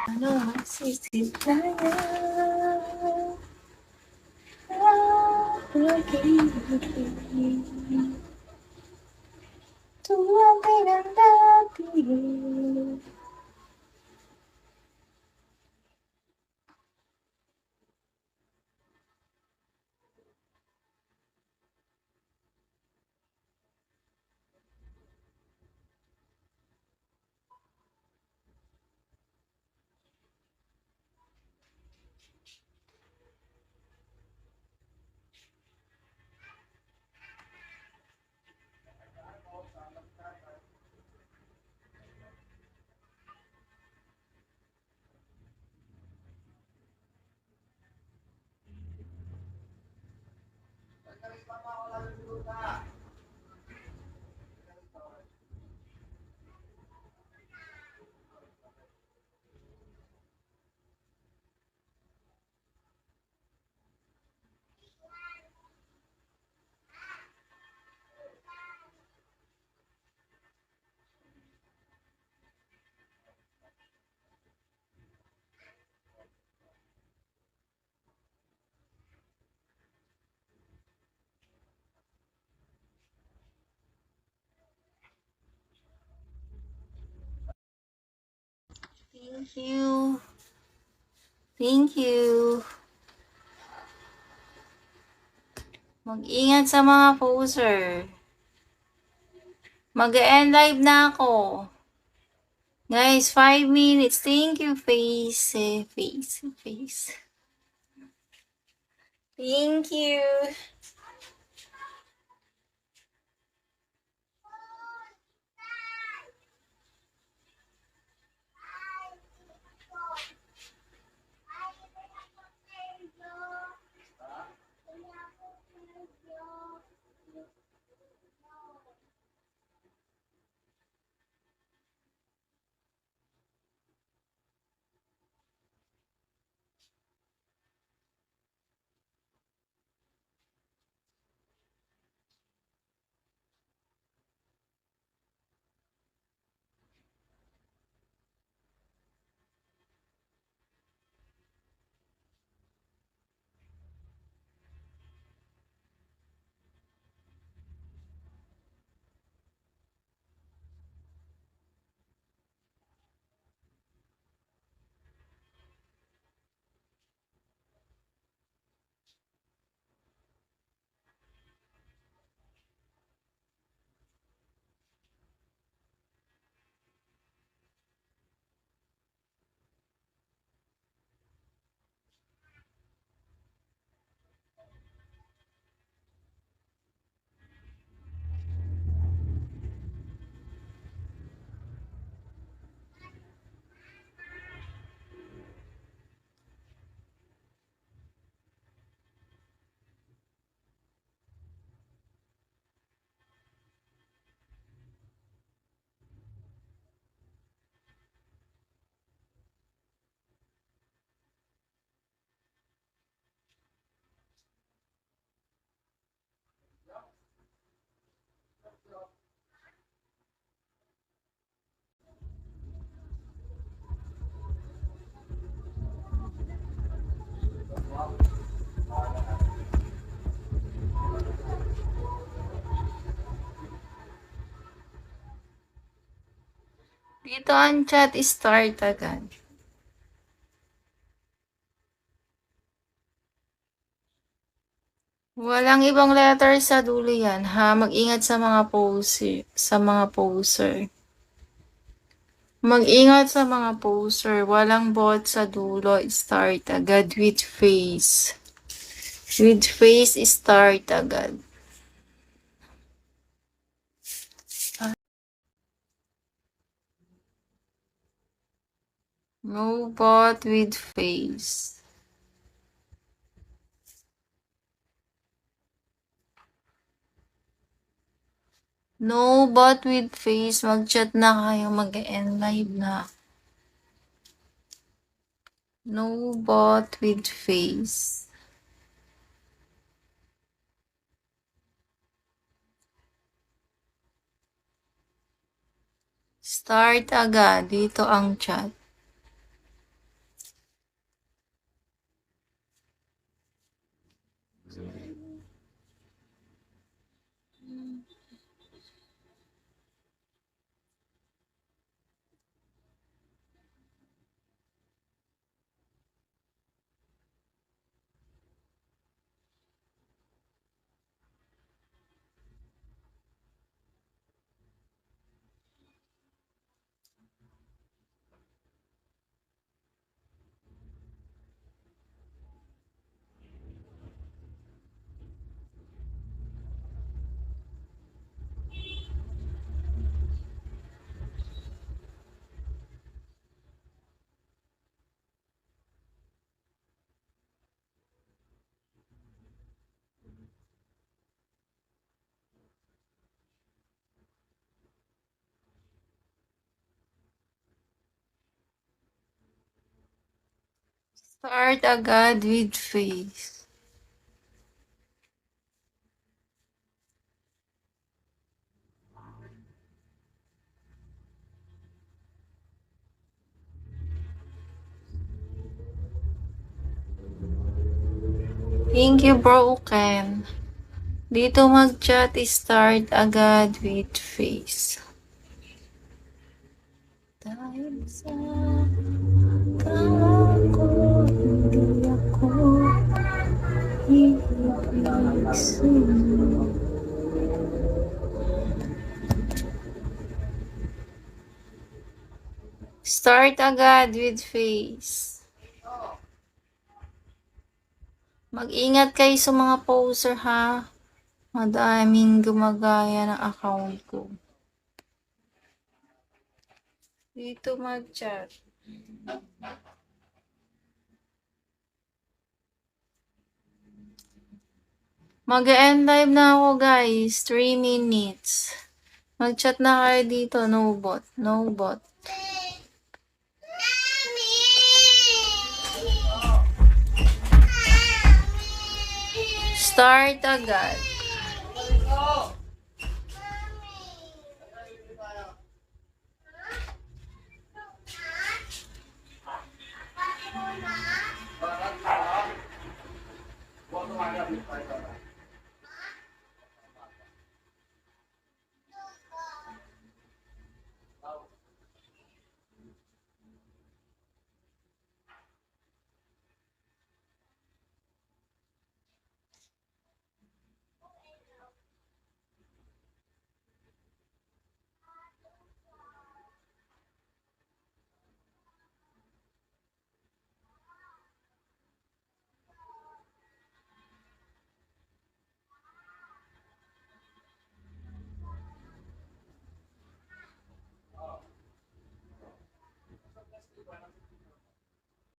Ano masisipaya? Tuwagay ng dati. Thank you. Thank you. Mag-ingat sa mga poser. Mag-end live na ako. Guys, 5 minutes. Thank you, face. Face. Thank you. Dito ang chat start agad. Walang ibang letter sa dulo yan, ha? Mag-ingat sa mga poser. Mag-ingat sa mga poser. Walang bot sa dulo. Start agad with face. With face, start agad. No bot with face. No bot with face. Mag-chat na kayo. Mag-end live na. No bot with face. Start agad. Dito ang chat. Start agad with face. Thank you, Broken. Dito mag-chat, start agad with face. Dahil sa kala ko, hindi ako ibig sa'yo. Start agad with face. Mag-ingat kayo sa mga poser ha. Madaming gumagaya ng account ko. Dito mag-chat. Mag-end live na ako guys. 3 minutes. Mag-chat na kayo dito. No bot. No bot. Start agad.